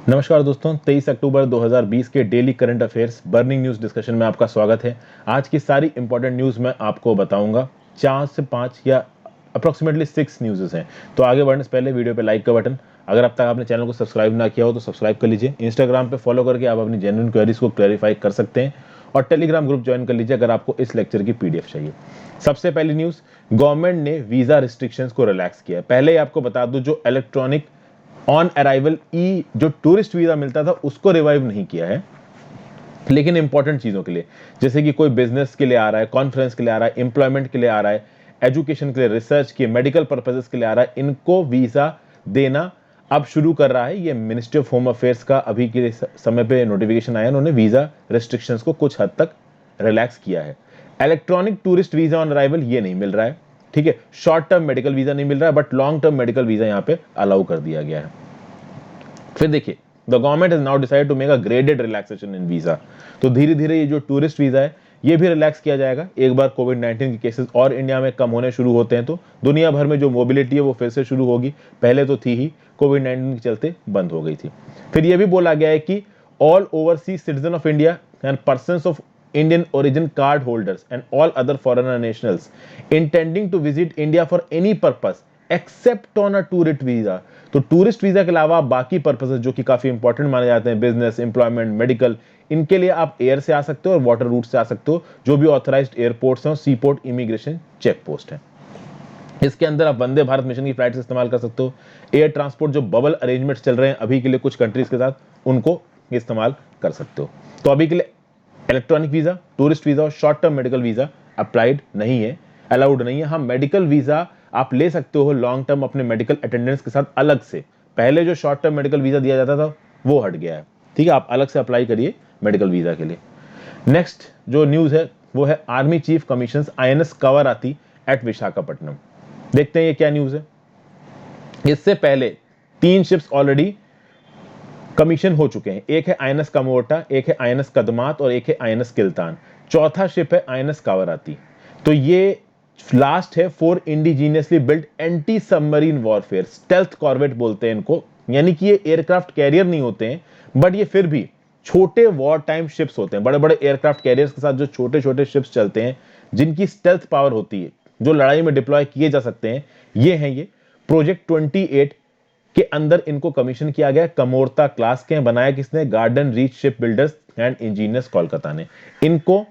नमस्कार दोस्तों, 23 अक्टूबर 2020 के daily current affairs burning news discussion में आपका स्वागत है। आज की सारी इंपॉर्टेंट न्यूज़ मैं आपको बताऊंगा। 4 से 5 या अप्रोक्सीमेटली 6 न्यूज़ हैं। तो आगे बढ़ने से पहले वीडियो पे लाइक का बटन, अगर अब तक आपने चैनल को सब्सक्राइब ना किया हो तो सब्सक्राइब कर लीजिए। इंस्टाग्राम पे फॉलो करके आप अपनी जेन्युइन क्वेरीज को क्लैरिफाई कर सकते हैं और टेलीग्राम ग्रुप ज्वाइन कर लीजिए अगर आपको इस लेक्चर की पीडीएफ चाहिए। सबसे पहली न्यूज़, गवर्नमेंट ने वीज़ा रिस्ट्रिक्शंस को रिलैक्स किया है। पहले ही आपको बता दूं, जो इलेक्ट्रॉनिक ऑन अराइवल ई जो टूरिस्ट वीजा मिलता था उसको रिवाइव नहीं किया है, लेकिन इंपॉर्टेंट चीजों के लिए, जैसे कि कोई बिजनेस के लिए आ रहा है, कॉन्फ्रेंस के लिए आ रहा है, एम्प्लॉयमेंट के लिए आ रहा है, एजुकेशन के लिए, रिसर्च के, मेडिकल पर्पजेस के लिए आ रहा है, इनको वीजा देना अब शुरू कर रहा है। ये मिनिस्ट्री ऑफ होम अफेयर्स का अभी के समय पे नोटिफिकेशन आया, उन्होंने वीजा रेस्ट्रिक्शंस को कुछ हद तक रिलैक्स किया है। Electronic tourist visa on arrival ये नहीं मिल रहा है, ठीक है। शॉर्ट टर्म मेडिकल वीजा नहीं मिल रहा है, but long term medical visa यहाँ पे अलाउ कर दिया गया है। फिर देखिए, the government has now decided to make a graded relaxation in visa. तो धीरे धीरे ये जो टूरिस्ट वीजा है ये भी रिलैक्स किया जाएगा। एक बार कोविड-19 के केसेस और इंडिया में कम होने शुरू होते हैं तो दुनिया भर में जो मोबिलिटी है वो फिर से शुरू होगी। पहले तो थी ही, कोविड-19 के चलते बंद हो गई थी। फिर ये भी बोला गया है कि all overseas citizen of India and persons of Indian origin card holders and all other foreigner nationals intending to visit India for any purpose except on a tourist visa। तो टूरिस्ट वीजा के अलावा बाकी purposes जो कि काफी important माने जाते हैं, बिजनेस, एम्प्लॉयमेंट, मेडिकल, इनके लिए आप एयर से आ सकते हो और वाटर रूट से आ सकते हो, जो भी ऑथराइज्ड एयरपोर्ट्स हैं, सीपोर्ट, इमिग्रेशन चेक पोस्ट है। इसके अंदर आप वंदे भारत मिशन की फ्लाइट्स इस्तेमाल कर सकते हो। एयर ट्रांसपोर्ट जो बबल अरेंजमेंट्स चल रहे हैं अभी के लिए कुछ कंट्रीज के साथ, उनको इस्तेमाल कर सकते हो। तो अभी के लिए इलेक्ट्रॉनिक वीजा, टूरिस्ट वीजा और short term medical visa applied नहीं है, अलाउड नहीं है। हाँ, मेडिकल वीजा आप ले सकते हो लॉन्ग टर्म अपने मेडिकल अटेंडेंस के साथ अलग से। पहले जो शॉर्ट टर्म मेडिकल वीजा दिया जाता था वो हट गया है, ठीक है। आप अलग से अप्लाई करिए मेडिकल वीजा के लिए। नेक्स्ट जो न्यूज है वो है army chief commission INS Kavaratti at Visakhapatnam. देखते हैं ये क्या न्यूज है। इससे पहले 3 शिप्स ऑलरेडी कमीशन हो चुके हैं। एक है आईएनएस कमोर्टा, एक है आईएनएस कदमात और एक है आईएनएस किल्तान। चौथा शिप है आईएनएस कावाराती। तो ये लास्ट है for indigenously built anti submarine warfare, stealth corvette बोलते हैं इनको। यानी कि ये एयरक्राफ्ट कैरियर नहीं होते हैं, बट ये फिर भी छोटे वॉर टाइम शिप्स होते हैं। बड़े बड़े एयरक्राफ्ट कैरियर्स के साथ जो छोटे छोटे शिप्स चलते हैं जिनकी स्टेल्थ पावर होती है, जो लड़ाई में डिप्लॉय किए जा सकते हैं, ये हैं ये। प्रोजेक्ट 28 के अंदर इनको कमीशन किया गया। कमोर्ता क्लास के हैं, बनाया किसने? Garden reach ship builders and engineers Kolkata ने। इनको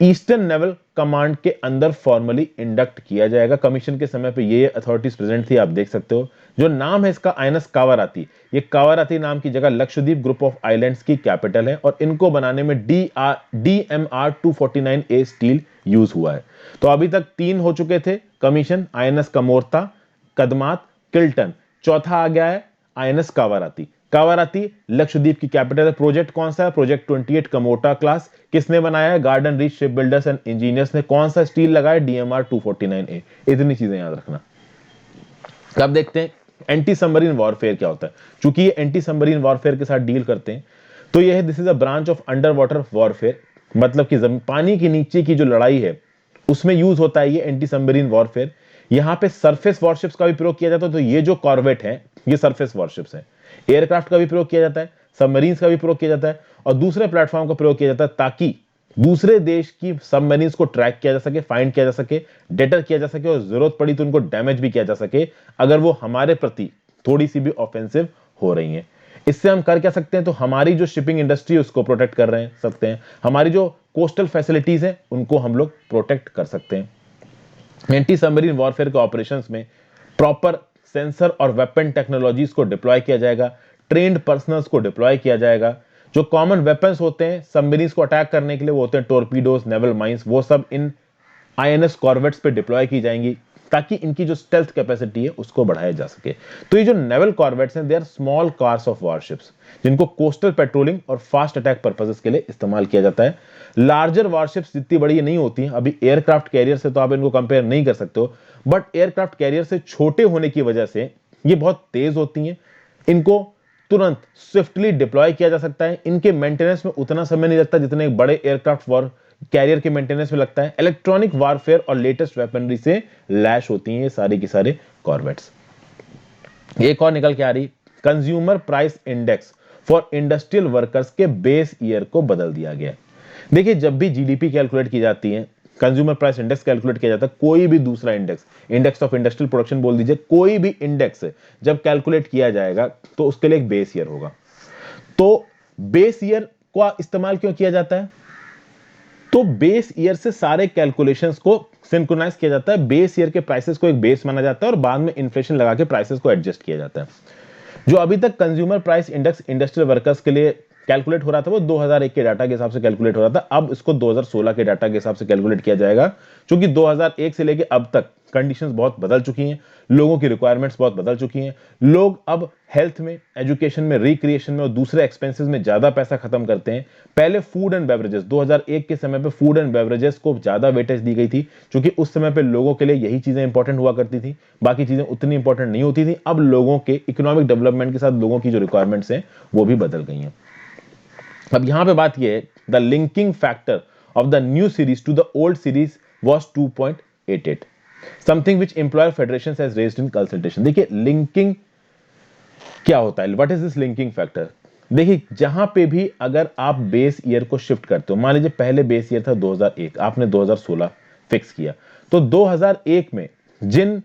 ईस्टर्न नेवल कमांड के अंदर फॉर्मली इंडक्ट किया जाएगा। कमीशन के समय पे ये अथॉरिटीज प्रेजेंट थी, आप देख सकते हो। जो नाम है इसका आईएनएस कावाराती, ये कावाराती नाम की जगह लक्षद्वीप ग्रुप ऑफ आइलैंड्स की कैपिटल है और इनको बनाने में DMR 249A स्टील यूज हुआ है। तो अभी तक 3 हो चुके थे कमीशन, आईएनएस कमोर्ता, कदमात, किल्टन। चौथा आ गया है आईएनएस कावाराती। कावाराती लक्षद्वीप की कैपिटल है। प्रोजेक्ट कौन सा है? Project 28 Kamorta class. किसने बनाया है? Garden reach ship builders and engineers ने। कौन सा स्टील लगाया? DMR 249A। इतनी चीजें याद रखना। अब देखते हैं एंटी सबमरीन वॉरफेयर क्या होता है। चूंकि ये एंटी सबमरीन वॉरफेयर के साथ डील करते हैं तो ये है, this is a branch of under water warfare. मतलब कि पानी के नीचे की जो लड़ाई है उसमें यूज होता है ये एंटी सबमरीन वॉरफेयर। यहां पे सरफेस वॉरशिप्स का भी प्रयोग किया जाता है। तो ये जो कॉर्वेट है ये सरफेस वॉरशिप्स है। एयरक्राफ्ट का भी प्रयोग किया जाता है, सबमरीन्स का भी प्रयोग किया जाता है और दूसरे प्लेटफॉर्म का प्रयोग किया जाता है ताकि दूसरे देश की सबमरीन्स को ट्रैक किया जा सके, फाइंड किया जा सके, डेटर किया जा सके और जरूरत पड़ी तो उनको डैमेज भी किया जा सके अगर वो हमारे प्रति थोड़ी सी भी ऑफेंसिव हो रही हैं। इससे हम कर क्या सकते हैं? तो हमारी जो शिपिंग इंडस्ट्री है उसको प्रोटेक्ट कर रहे हैं सकते हैं, हमारी जो कोस्टल फैसिलिटीज है उनको हम लोग प्रोटेक्ट कर सकते हैं। एंटी सबमरीन वॉरफेयर के ऑपरेशंस में प्रॉपर सेंसर और वेपन टेक्नोलॉजीज को डिप्लॉय किया जाएगा, ट्रेन्ड पर्सनल्स को डिप्लॉय किया जाएगा। जो कॉमन वेपन्स होते हैं सबमरीन्स को अटैक करने के लिए वो होते हैं टोरपीडोज, नेवल माइंस, वो सब इन आईएनएस कॉर्वेट्स पे डिप्लॉय की जाएंगी ताकि इनकी जो स्टेल्थ कैपेसिटी है उसको बढ़ाया जा सके। तो ये जो नेवल कॉर्वेट्स हैं they are small cars of warships जिनको कोस्टल पेट्रोलिंग और फास्ट अटैक पर्पसेस के लिए इस्तेमाल किया जाता है। लार्जर वॉरशिप्स जितनी बड़ी नहीं होती हैं, अभी एयरक्राफ्ट कैरियर से तो आप इनको कंपेयर नहीं कर सकते हो, बट एयरक्राफ्ट कैरियर से छोटे होने की वजह से ये बहुत तेज होती हैं। इनको तुरंत स्विफ्टली डिप्लॉय किया जा सकता है। इनके मेंटेनेंस में उतना समय नहीं लगता जितने एक बड़े एयरक्राफ्ट वॉर कैरियर के मेंटेनेंस में लगता है। इलेक्ट्रॉनिक वारफेयर और लेटेस्ट वेपनरी से लैश होती हैं ये सारी की सारे कॉर्वेट्स। एक और निकल के आ रही, consumer price index for industrial workers के बेस ईयर को बदल दिया गया। देखिए, जब भी जीडीपी कैलकुलेट की जाती है, कंज्यूमर प्राइस इंडेक्स कैलकुलेट किया जाता है, कोई भी दूसरा index, index of industrial production बोल दीजिए, कोई भी इंडेक्स जब कैलकुलेट किया जाएगा तो उसके लिए एक बेस ईयर होगा। तो बेस ईयर का इस्तेमाल क्यों किया जाता है? तो बेस ईयर से सारे कैलकुलेशंस को सिंक्रोनाइज किया जाता है, बेस ईयर के प्राइसेस को एक बेस माना जाता है और बाद में इन्फ्लेशन लगा के प्राइसेस को एडजस्ट किया जाता है। जो अभी तक consumer price index industrial workers के लिए कैलकुलेट हो रहा था वो 2001 के डाटा के हिसाब से कैलकुलेट हो रहा था। अब इसको 2016 के डाटा के हिसाब से कैलकुलेट किया जाएगा, क्योंकि 2001 से लेके अब तक कंडीशंस बहुत बदल चुकी हैं, लोगों की रिक्वायरमेंट्स बहुत बदल चुकी हैं। लोग अब हेल्थ में, एजुकेशन में, रिक्रिएशन में और दूसरे एक्सपेंसेस में ज्यादा पैसा खत्म करते हैं। पहले फूड एंड बेवरेजेस, 2001 के समय पे फूड एंड बेवरेजेस को ज्यादा वेटेज दी गई थी, क्योंकि उस समय पे लोगों के लिए यही चीजें इंपॉर्टेंट हुआ करती थी, बाकी चीजें उतनी इंपॉर्टेंट नहीं होती थी। अब लोगों के इकोनॉमिक डेवलपमेंट के साथ लोगों की जो रिक्वायरमेंट्स हैं वो भी बदल गई हैं। अब यहां पे बात यह है, the linking factor of the new series to the old series was 2.88, something which employer federation has raised in consultation. देखिए, लिंकिंग क्या होता है, what is this linking factor? देखिए, जहां पे भी अगर आप बेस ईयर को शिफ्ट करते हो, मान लीजिए पहले बेस ईयर था 2001, आपने 2016 फिक्स किया, तो 2001 में जिन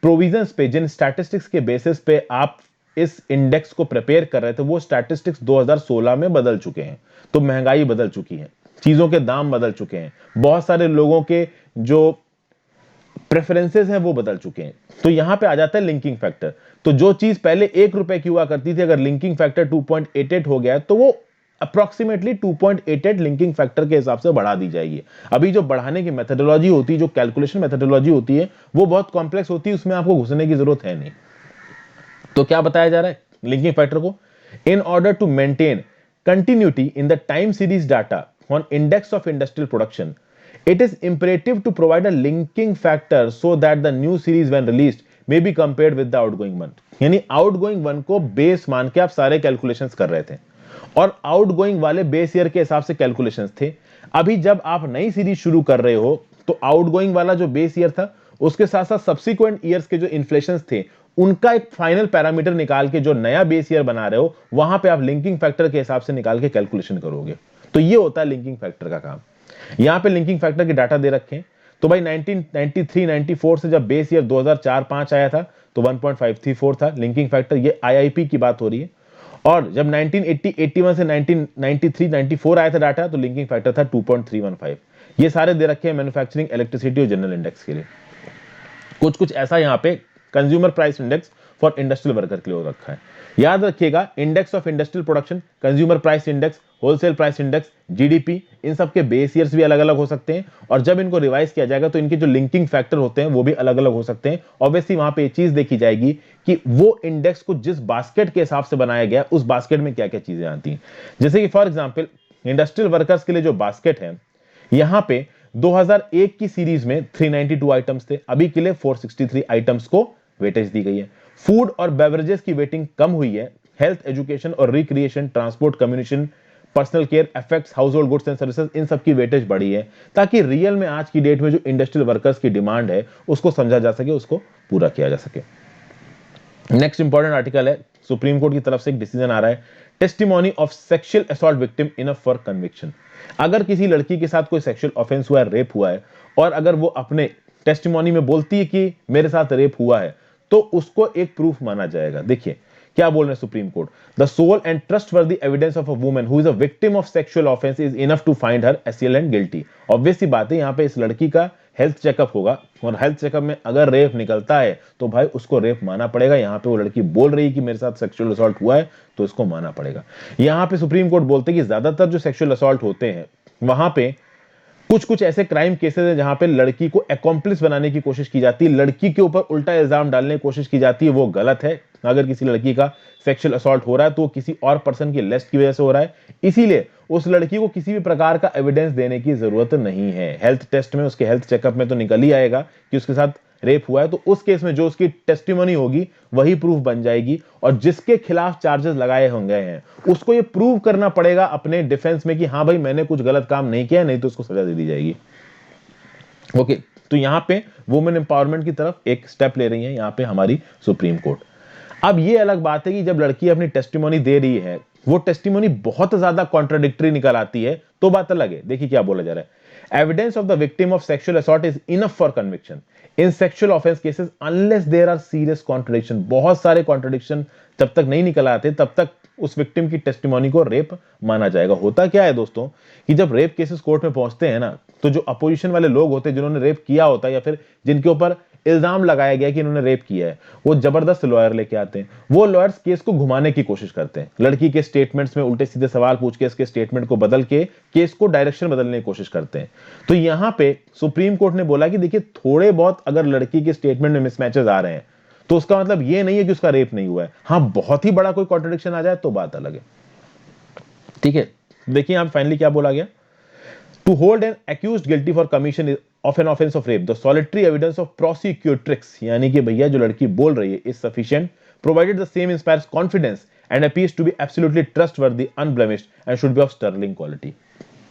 प्रोविजंस पे, जिन स्टैटिस्टिक्स के बेसिस पे आप इस इंडेक्स को प्रिपेयर कर रहे थे, वो स्टैटिस्टिक्स 2016 में बदल चुके हैं। तो महंगाई बदल चुकी है, चीजों के दाम बदल चुके हैं, बहुत सारे लोगों के जो प्रेफरेंसेस हैं वो बदल चुके हैं। तो यहां पे आ जाता है लिंकिंग फैक्टर। तो जो चीज पहले 1 रुपए की हुआ करती थी, अगर लिंकिंग फैक्टर 2.88 हो गया तो वो अप्रोक्सीमेटली 2.88 लिंकिंग फैक्टर के हिसाब से बढ़ा दी जाएगी। अभी जो बढ़ाने की मेथोडोलॉजी होती है, जो कैलकुलेशन मेथोडोलॉजी होती है, वो बहुत कॉम्प्लेक्स होती है, उसमें आपको घुसने की जरूरत है नहीं। तो क्या बताया जा रहा है लिंकिंग फैक्टर को? In order to maintain continuity in the time series data on index of industrial production, it is imperative to provide a linking factor so that the new series when released may be compared with the outgoing one। यानी outgoing one को base मान के आप सारे calculations कर रहे थे और आउटगोइंग वाले बेस ईयर के हिसाब से कैलकुलेशंस थे। अभी जब आप नई सीरीज शुरू कर रहे हो तो आउटगोइंग वाला जो बेस ईयर था उसके साथ साथ सब्सिक्वेंट ईयर्स के जो इन्फ्लेशंस थे उनका एक फाइनल पैरामीटर निकाल के जो नया बेस ईयर बना रहे हो वहां पे आप लिंकिंग फैक्टर के हिसाब से निकाल के कैलकुलेशन करोगे। तो ये होता है लिंकिंग फैक्टर का काम। यहां पे लिंकिंग फैक्टर के डाटा दे रखे हैं। तो भाई 1993-94 से जब बेस ईयर 2004-5 आया था तो 1.534 था लिंकिंग फैक्टर, ये आईआईपी की बात हो रही है। और जब 1980-81 से 1993-94 आया था डाटा तो लिंकिंग फैक्टर था 2.315। ये सारे दे रखे हैं मैन्युफैक्चरिंग, इलेक्ट्रिसिटी और जनरल इंडेक्स के लिए। कुछ कुछ ऐसा यहां पे consumer price index for industrial worker के लिए हो रखा है। याद रखिएगा, index of industrial production, consumer price index, wholesale price index, GDP, इन सब के बेस ईयर्स भी अलग अलग हो सकते हैं और जब इनको रिवाइज किया जाएगा तो इनके जो लिंकिंग फैक्टर होते हैं वो भी अलग अलग हो सकते हैं। ऑब्वियसली वहां पे ये चीज देखी जाएगी कि वो इंडेक्स को जिस बास्केट के हिसाब से बनाया गया उस बास्केट में क्या क्या चीजें आती हैं। जैसे कि फॉर एग्जाम्पल इंडस्ट्रियल वर्कर्स के लिए जो बास्केट है, यहां पे 2001 की सीरीज में 392 आइटम्स थे, अभी के लिए 463 आइटम्स को वेटेज दी गई है। फूड और बेवरेजेस की वेटिंग कम हुई है, हेल्थ, एजुकेशन और recreation, transport, communication, personal care, effects, household goods and services, इन सब की वेटेज बढ़ी है ताकि रियल में आज की डेट में जो इंडस्ट्रियल वर्कर्स की डिमांड है उसको समझा जा सके, उसको पूरा किया जा सके। नेक्स्ट इंपॉर्टेंट आर्टिकल है, सुप्रीम कोर्ट की तरफ से एक डिसीजन आ रहा है, testimony of sexual assault victim enough for conviction. अगर किसी लड़की के साथ कोई सेक्सुअल ऑफेंस हुआ है, रेप हुआ है, और अगर वो अपने टेस्टिमोनी में बोलती है कि मेरे साथ रेप हुआ है तो उसको एक प्रूफ माना जाएगा। देखिए क्या बोल रहे हैं Supreme Court, the sole and trustworthy evidence of a woman who is a victim of sexual offence is enough to find her special and guilty. Obviously बात है, यहां पे इस लड़की का हेल्थ चेकअप होगा और हेल्थ चेकअप में अगर रेप निकलता है तो भाई उसको रेप माना पड़ेगा। यहां पे वो लड़की बोल रही है कि मेरे साथ सेक्सुअल असॉल्ट हुआ है तो इसको माना पड़ेगा। यहां पे सुप्रीम कोर्ट बोलते हैं कि ज्यादातर जो सेक्सुअल असॉल्ट होते हैं वहां पे कुछ कुछ ऐसे क्राइम केसेस हैं जहां पे लड़की को अकॉम्प्लिस बनाने की कोशिश की जाती है, लड़की के ऊपर उल्टा इल्जाम डालने की कोशिश की जाती है, वो गलत है। अगर किसी लड़की का सेक्सुअल असॉल्ट हो रहा है तो वो किसी और पर्सन की लेस्ट की वजह से हो रहा है, इसीलिए उस लड़की को किसी भी प्रकार का एविडेंस देने की जरूरत नहीं है। हेल्थ टेस्ट में, उसके हेल्थ चेकअप में तो निकल ही आएगा कि उसके साथ रेप हुआ है, तो उस केस में जो उसकी टेस्टिमोनी होगी वही प्रूफ बन जाएगी और जिसके खिलाफ चार्जेस लगाए होंगे हैं उसको ये प्रूव करना पड़ेगा अपने डिफेंस में कि हाँ भाई मैंने कुछ गलत काम नहीं किया, नहीं तो उसको सजा दे दी जाएगी। ओके, तो यहां पे वुमेन एम्पावरमेंट की तरफ एक स्टेप ले रही है यहां पे हमारी सुप्रीम कोर्ट। अब ये अलग बात है कि जब लड़की अपनी टेस्टिमोनी दे रही है वो टेस्टिमोनी बहुत ज्यादा कॉन्ट्राडिक्टरी निकल आती है तो बात अलग है। देखिए क्या बोला जा रहा है, evidence of the victim of sexual assault is enough for conviction in sexual offence cases unless there are serious contradiction. बहुत सारे कॉन्ट्रडिक्शन जब तक नहीं निकल आते तब तक उस विक्टिम की टेस्टिमोनी को रेप माना जाएगा। होता क्या है दोस्तों कि जब रेप केसेस कोर्ट में पहुंचते हैं ना, तो जो अपोजिशन वाले लोग होते हैं जिन्होंने रेप किया होता है या फिर जिनके ऊपर इल्जाम लगाया गया कि इन्होंने रेप किया है, वो जबरदस्त लॉयर लेके आते हैं। वो लॉयर्स केस को घुमाने की कोशिश करते हैं, लड़की के स्टेटमेंट्स में उल्टे सीधे सवाल पूछ के इसके स्टेटमेंट को बदल के केस को डायरेक्शन बदलने की कोशिश करते हैं। तो यहां पे सुप्रीम कोर्ट ने बोला कि देखिए थोड़े बहुत अगर लड़की के स्टेटमेंट में मिसमैचेस आ रहे हैं तो उसका मतलब ये नहीं है कि उसका रेप नहीं हुआ है। हाँ, बहुत ही बड़ा कोई कॉन्ट्रडिक्शन आ जाए तो बात अलग है। ठीक है, देखिए यहां फाइनली क्या बोला गया, to hold an accused guilty for commission of an offence of rape the solitary evidence of prosecutrix, यानी कि भैया जो लड़की बोल रही है, is sufficient provided the same inspires confidence and appears to be absolutely trustworthy unblemished and should be of sterling quality.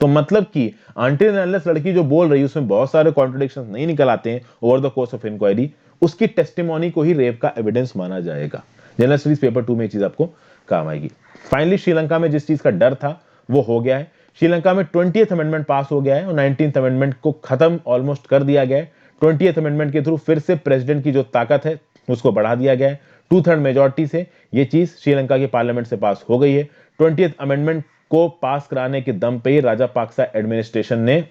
तो मतलब कि अनटिल एंड अनलेस लड़की जो बोल रही है उसमें बहुत सारे कॉन्ट्रडिक्शंस नहीं निकल आते हैं over the course of inquiry, उसकी टेस्टिमोनी को ही रेप का एविडेंस माना जाएगा। जनरल स्टडीज पेपर 2 में ये चीज आपको काम आएगी। फाइनली श्रीलंका में जिस चीज का डर था वो हो गया है। श्रीलंका में 20th अमेंडमेंट पास हो गया है और 19th अमेंडमेंट को खत्म ऑलमोस्ट कर दिया गया है। 20th अमेंडमेंट के थ्रू फिर से प्रेसिडेंट की जो ताकत है उसको बढ़ा दिया गया है। 2/3 मेजोरिटी से ये चीज श्रीलंका के पार्लियामेंट से पास हो गई है। 20th अमेंडमेंट को पास कराने के दम पे राजा पाक्सा एडमिनिस्ट्रेशन ने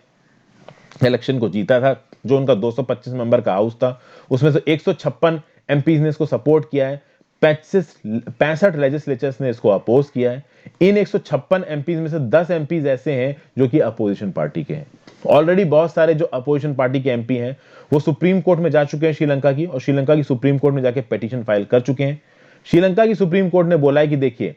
इलेक्शन को जीता था। जो उनका 225 मेंबर का हाउस था उसमें से 156 एमपीज ने इसको सपोर्ट किया है, 65 लेजिस्लेचर्स ने इसको अपोज किया है। इन 156 एमपीज में से 10 एमपीज ऐसे हैं जो कि अपोजिशन पार्टी के हैं। ऑलरेडी बहुत सारे जो अपोजिशन पार्टी के एमपी हैं वो सुप्रीम कोर्ट में जा चुके हैं श्रीलंका की, और श्रीलंका की सुप्रीम कोर्ट में जाके पिटीशन फाइल कर चुके हैं। श्रीलंका की सुप्रीम कोर्ट ने बोला है कि देखिए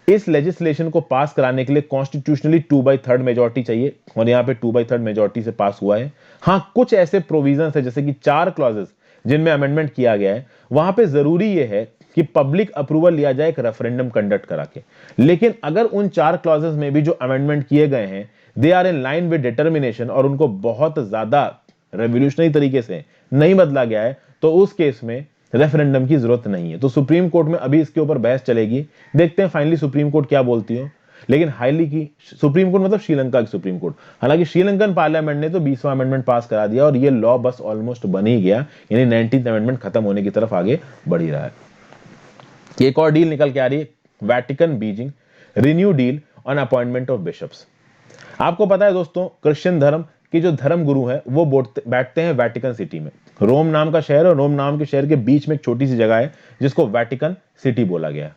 इस लेजिस्लेशन को पास कराने के लिए कॉन्स्टिट्यूशनली 2/3 मेजोरिटी चाहिए, और यहां पे 2/3 मेजोरिटी से पास हुआ है। हां, कुछ ऐसे प्रोविजंस है जैसे कि 4 क्लॉजेस जिनमें अमेंडमेंट किया गया है, वहां पे जरूरी यह है कि पब्लिक अप्रूवल लिया जाए एक रेफरेंडम कंडक्ट करा के। लेकिन अगर उन 4 क्लॉजेस में भी जो अमेंडमेंट किए गए हैं they are in line with determination और उनको बहुत ज्यादा रेवोल्यूशनरी तरीके से नहीं बदला गया है, तो उस केस में रेफरेंडम की जरूरत नहीं है। तो सुप्रीम कोर्ट में अभी इसके ऊपर बहस चलेगी, देखते हैं फाइनली सुप्रीम कोर्ट क्या बोलती हो। लेकिन हाईली की सुप्रीम कोर्ट मतलब श्रीलंका की सुप्रीम कोर्ट, हालांकि श्रीलंकन पार्लियामेंट ने तो 20वां अमेंडमेंट पास करा दिया और ये लॉ बस ऑलमोस्ट बन ही गया, यानी 19th अमेंडमेंट खत्म होने की तरफ आगे बढ़ ही रहा है। एक और डील निकल के आ रही है, Vatican Beijing renew deal on appointment of bishops. आपको पता है दोस्तों, क्रिश्चियन धर्म के जो धर्म गुरु हैं वो बैठते हैं वेटिकन सिटी में। रोम नाम का शहर और रोम नाम के शहर के बीच में एक छोटी सी जगह है जिसको वेटिकन सिटी बोला गया।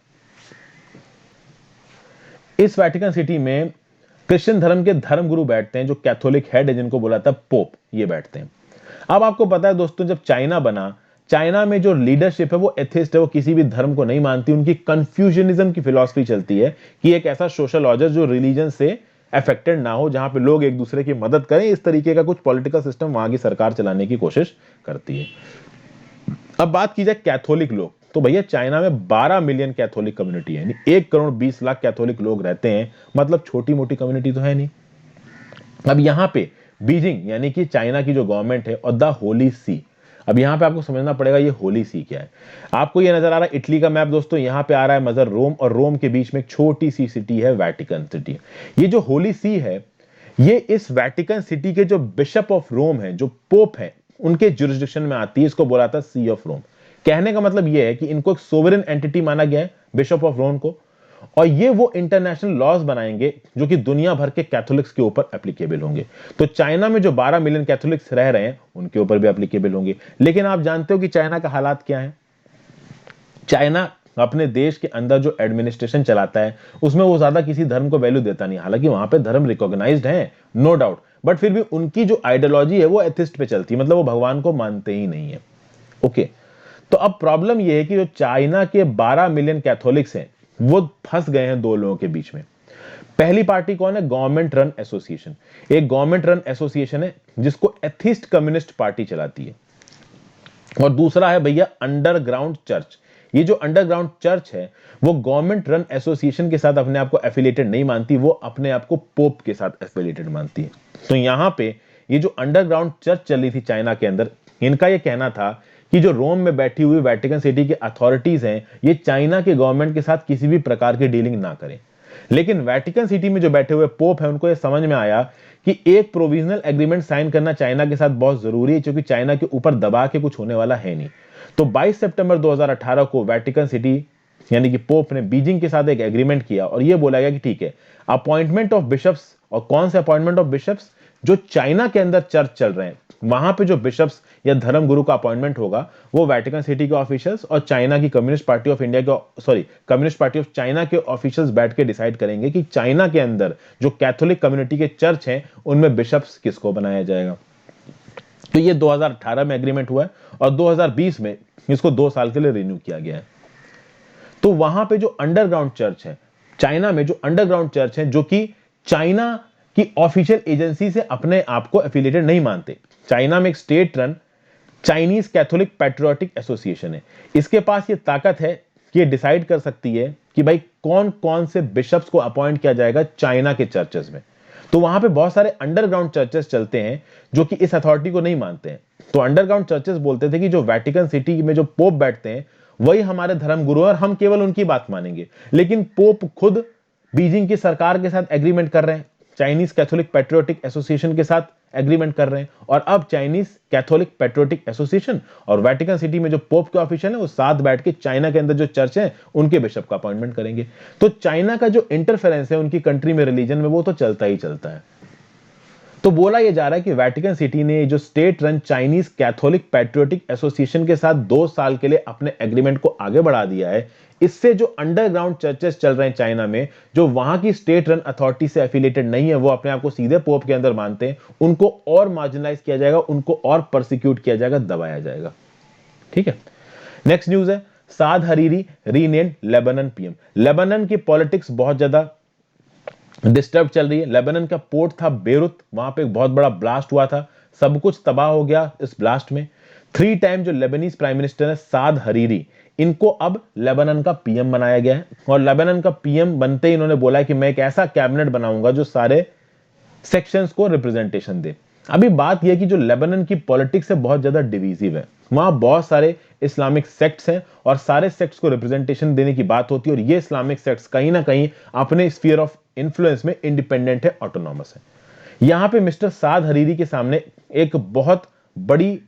इस वेटिकन सिटी में क्रिश्चियन धर्म के धर्म गुरु बैठते हैं, जो कैथोलिक हेड है जिनको बोला था पोप, ये बैठते हैं। अब आपको पता है दोस्तों, जब चाइना बना, चाइना में जो लीडरशिप है वो एथिस्ट है, वो किसी भी धर्म को नहीं मानती। उनकी कंफ्यूजनिज्म की फिलॉसफी चलती है कि एक ऐसा सोशल ऑर्डर जो रिलीजन से अफेक्टेड ना हो, जहां पे लोग एक दूसरे की मदद करें, इस तरीके का कुछ पॉलिटिकल सिस्टम वहां की सरकार चलाने की कोशिश करती है। अब बात की जाए कैथोलिक लोग, तो भैया चाइना में 12 मिलियन कैथोलिक कम्युनिटी है, 1 करोड़ 20 लाख कैथोलिक लोग रहते हैं, मतलब छोटी मोटी कम्युनिटी तो है नहीं। अब यहां पे बीजिंग यानी कि चाइना की जो गवर्नमेंट है और द होली सी, अब यहां पे आपको समझना पड़ेगा ये होली सी क्या है। आपको ये नजर आ रहा है इटली का मैप दोस्तों, यहां पे आ रहा है मदर रोम और रोम के बीच में एक छोटी सी सिटी है वेटिकन सिटी। ये जो होली सी है ये इस वेटिकन सिटी के जो बिशप ऑफ रोम है, जो पोप है, उनके जुरिस्डिक्शन में आती है। इसको बोला था सी ऑफ रोम। कहने का मतलब यह है कि इनको एक सोवरेन एंटिटी माना गया है, बिशप ऑफ रोम को, और ये वो इंटरनेशनल लॉज बनाएंगे जो कि दुनिया भर के कैथोलिक्स के ऊपर एप्लीकेबल होंगे। तो चाइना में जो 12 मिलियन कैथोलिक्स रह रहे हैं उनके ऊपर भी एप्लीकेबल होंगे। लेकिन आप जानते हो कि चाइना का हालात क्या है। चाइना अपने देश के अंदर जो एडमिनिस्ट्रेशन चलाता है उसमें वो ज्यादा किसी धर्म को वैल्यू देता नहीं। हालांकि वहां पे धर्म रिकॉग्नाइज्ड है, नो डाउट, बट फिर भी उनकी जो आइडियोलॉजी है वो एथिस्ट पे चलती है, मतलब वो भगवान को मानते ही नहीं है। ओके, तो अब प्रॉब्लम यह है कि जो चाइना के 12 मिलियन कैथोलिक्स हैं वो फंस गए हैं 2 लोगों के बीच में। पहली पार्टी कौन है? Government run association. एक गवर्नमेंट रन एसोसिएशन है जिसको एथिस्ट कम्युनिस्ट पार्टी चलाती है, और दूसरा है भैया अंडरग्राउंड चर्च। ये जो अंडरग्राउंड चर्च है वो गवर्नमेंट रन एसोसिएशन के साथ अपने आप को एफिलिएटेड नहीं मानती, वो अपने आप को पोप के साथ एफिलिएटेड मानती है। तो यहां पे ये जो अंडरग्राउंड चर्च चल रही थी चाइना के अंदर, इनका ये कहना था कि जो रोम में बैठी हुई वेटिकन सिटी के अथॉरिटीज हैं ये चाइना के गवर्नमेंट के साथ किसी भी प्रकार की डीलिंग ना करें। लेकिन वेटिकन सिटी में जो बैठे हुए पोप है उनको यह समझ में आया कि एक प्रोविजनल एग्रीमेंट साइन करना चाइना के साथ बहुत जरूरी है, क्योंकि चाइना के ऊपर दबा के कुछ होने वाला है नहीं। तो 22 सितंबर 2018 को वेटिकन सिटी यानी कि पोप ने बीजिंग के साथ एक एग्रीमेंट किया और यह बोला गया कि ठीक है, अपॉइंटमेंट ऑफ बिशप्स, और कौन से अपॉइंटमेंट ऑफ बिशप्स, जो चाइना के अंदर चर्च चल रहे हैं वहां पे जो बिशप्स या धर्म गुरु का अपॉइंटमेंट होगा वो वेटिकन सिटी के ऑफिशियल्स और चाइना की कम्युनिस्ट पार्टी ऑफ इंडिया के कम्युनिस्ट पार्टी ऑफ चाइना के ऑफिशियल्स बैठ के डिसाइड करेंगे कि चाइना के अंदर जो कैथोलिक कम्युनिटी के चर्च हैं उनमें बिशप्स किसको बनाया जाएगा। तो ये 2018 में एग्रीमेंट हुआ है और 2020 में इसको 2 साल के लिए रिन्यू किया गया है। तो वहां पे जो अंडरग्राउंड चर्च है, चाइना में जो अंडरग्राउंड चर्च है, जो कि चाइना की ऑफिशियल एजेंसी से अपने आप को एफिलिएटेड नहीं मानते। चाइना में एक state run Chinese Catholic patriotic association है। इसके पास ये ताकत है कि ये डिसाइड कर सकती है कि भाई कौन कौन से बिशप्स को अपॉइंट किया जाएगा चाइना के चर्चेस में। तो वहां पे बहुत सारे अंडरग्राउंड चर्चेस चलते हैं जो कि इस अथॉरिटी को नहीं मानते हैं। तो अंडरग्राउंड चर्चेस बोलते थे कि जो वेटिकन सिटी में जो पोप बैठते हैं वही हमारे धर्म गुरु और हम केवल उनकी बात मानेंगे। लेकिन पोप खुद बीजिंग की सरकार के साथ एग्रीमेंट कर रहे हैं, चाइनीज कैथोलिक पैट्रियोटिक एसोसिएशन के साथ एग्रीमेंट कर रहे हैं, और अब चाइनीज कैथोलिक पैट्रियोटिक एसोसिएशन और वेटिकन सिटी में जो पोप के ऑफिशियल है वो साथ बैठ के चाइना के अंदर जो चर्च है उनके बिशप का अपॉइंटमेंट करेंगे। तो चाइना का जो इंटरफेरेंस है उनकी कंट्री में रिलीजन में वो तो चलता ही चलता है। तो बोला यह जा रहा है कि वेटिकन सिटी ने जो state run Chinese Catholic patriotic association के साथ 2 साल के लिए अपने एग्रीमेंट को आगे बढ़ा दिया है। इससे जो अंडरग्राउंड चर्चेस चल रहे हैं चाइना में, जो वहां की स्टेट रन अथॉरिटी से एफिलिएटेड नहीं है, वो अपने आप को सीधे पोप के अंदर मानते हैं, उनको और मार्जिनलाइज किया जाएगा, उनको और परसिक्यूट किया जाएगा, दबाया जाएगा। ठीक है, नेक्स्ट न्यूज है साद Hariri renamed Lebanon PM. Lebanon की पॉलिटिक्स बहुत ज्यादा डिस्टर्ब चल रही है। लेबनान का पोर्ट था बेरूत, वहां पे एक बहुत बड़ा ब्लास्ट हुआ था, सब कुछ तबाह हो गया इस ब्लास्ट में। 3 टाइम जो लेबनीज प्राइम मिनिस्टर है साद हरीरी, इनको अब लेबनान का पीएम बनाया गया है। और लेबनान का पीएम बनते ही इन्होंने बोला है कि मैं एक ऐसा कैबिनेट बनाऊंगा जो सारे सेक्शंस को रिप्रेजेंटेशन दे। अभी बात यह कि जो लेबनान की पॉलिटिक्स है बहुत ज्यादा डिवीजिव है, वहां बहुत सारे इस्लामिक सेक्ट्स हैं और सारे सेक्ट्स को रिप्रेजेंटेशन देने की बात होती है, और ये इस्लामिक सेक्ट्स कहीं ना कहीं अपने स्फीयर ऑफ इन्फ्लुएंस में इंडिपेंडेंट है, ऑटोनॉमस है। यहां पे मिस्टर साद हरीरी के सामने एक बहुत बड़ी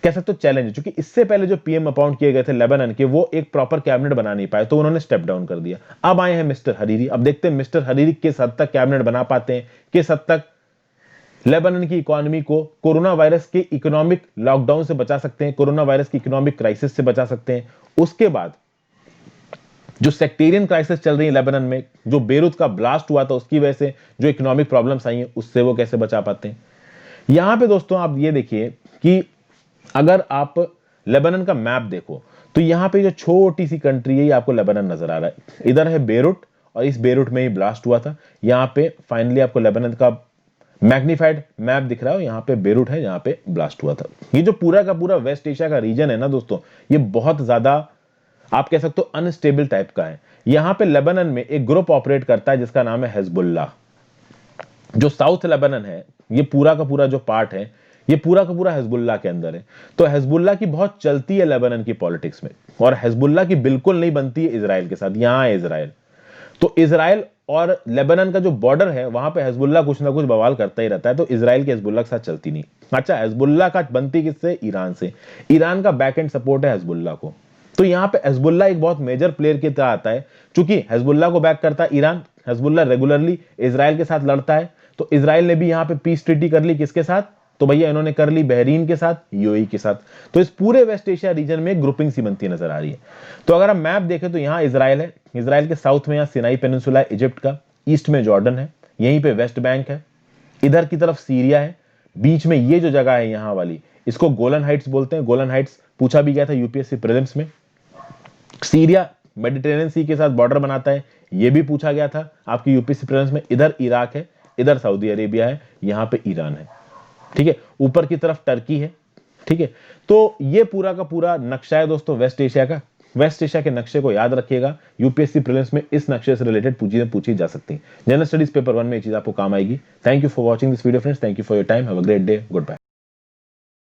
कह सकते हो चैलेंज है, क्योंकि इससे पहले जो पीएम अपॉइंट किए गए थे लेबनान के, वो एक प्रॉपर कैबिनेट बना नहीं पाए, तो उन्होंने स्टेप डाउन कर दिया। अब आए हैं मिस्टर हरीरी। अब देखते हैं मिस्टर हरीरी किस हद तक कैबिनेट बना पाते हैं, किस हद तक लेबनान की इकोनॉमी को कोरोना वायरस के इकोनॉमिक लॉकडाउन से बचा सकते हैं, कोरोना वायरस की इकोनॉमिक क्राइसिस से बचा सकते हैं। उसके बाद जो सेक्टेरियन क्राइसिस चल रही है लेबनान में, जो बेरूत का ब्लास्ट हुआ था उसकी वजह से जो इकोनॉमिक प्रॉब्लम्स आई हैं, उससे वो कैसे बचा पाते हैं। यहां पे दोस्तों आप ये देखिए कि अगर आप लेबनान का मैप देखो तो यहां पे जो छोटी सी कंट्री है ये आपको लेबनान नजर आ रहा है। इधर है बेरूट और इस बेरूट में ही ब्लास्ट हुआ था। यहां पे फाइनली आपको लेबनान का मैग्नीफाइड मैप दिख रहा है, यहां पे बेरूट है, यहां पे ब्लास्ट हुआ था। ये जो पूरा का पूरा वेस्ट एशिया का रीजन है ना दोस्तों, ये बहुत ज्यादा आप कह सकते हो अनस्टेबल टाइप का है। यहां पे लेबनान में एक ग्रुप ऑपरेट करता है जिसका नाम है हिजबुल्लाह। जो साउथ लेबनान है, ये पूरा का पूरा जो पार्ट है, ये पूरा का पूरा हिजबुल्लाह के अंदर है। तो हिजबुल्लाह की बहुत चलती है लेबनान की पॉलिटिक्स में, और हिजबुल्लाह की बिल्कुल नहीं बनती है इजराइल के साथ। यहां है इजराइल, तो इजराइल और लेबनान का जो बॉर्डर है वहां पे हिजबुल्लाह कुछ ना कुछ बवाल करता ही रहता है, तो इजराइल की हिजबुल्लाह के साथ चलती नहीं। अच्छा, हिजबुल्लाह का बनती किससे? ईरान से। ईरान का बैक एंड सपोर्ट है हिजबुल्लाह को। तो यहां पे हिजबुल्लाह एक बहुत मेजर प्लेयर की तरह आता है, क्योंकि हिजबुल्लाह को बैक करता है ईरान। हिजबुल्लाह रेगुलरली इजराइल के साथ लड़ता है, तो इजराइल ने भी यहां पे पीस ट्रीटी कर ली किसके साथ? तो भैया इन्होंने कर ली बहरीन के साथ, यूएई के साथ। तो इस पूरे वेस्ट एशिया रीजन में ग्रुपिंग सी बनती नजर आ रही है। तो अगर हम मैप देखें तो यहां इजराइल है, इजराइल के साउथ में यहां सिनाई पेनिनसुला है इजिप्ट का, ईस्ट में जॉर्डन है, यहीं पे वेस्ट बैंक है, इधर की तरफ सीरिया है, बीच में ये जो जगह है यहां वाली, इसको गोलन हाइट्स बोलते हैं। गोलन हाइट्स पूछा भी गया था यूपीएससी प्रीलिम्स में। सीरिया मेडिटेरेनियन सी के साथ बॉर्डर बनाता है, यह भी पूछा गया था आपकी यूपीएससी प्रीलिम्स में। इधर इराक है, इधर सऊदी अरेबिया है, यहां पे ईरान है। ठीक है, ऊपर की तरफ टर्की है। ठीक है, तो ये पूरा का पूरा नक्शा है दोस्तों वेस्ट एशिया का। वेस्ट एशिया के नक्शे को याद रखिएगा, यूपीएससी प्रीलिम्स में इस नक्शे से रिलेटेड पूछी जा सकती है। जनरल स्टडीज पेपर 1 में ये चीज आपको काम आएगी। Thank you for watching this video friends, thank you for your time, have a great day, good bye.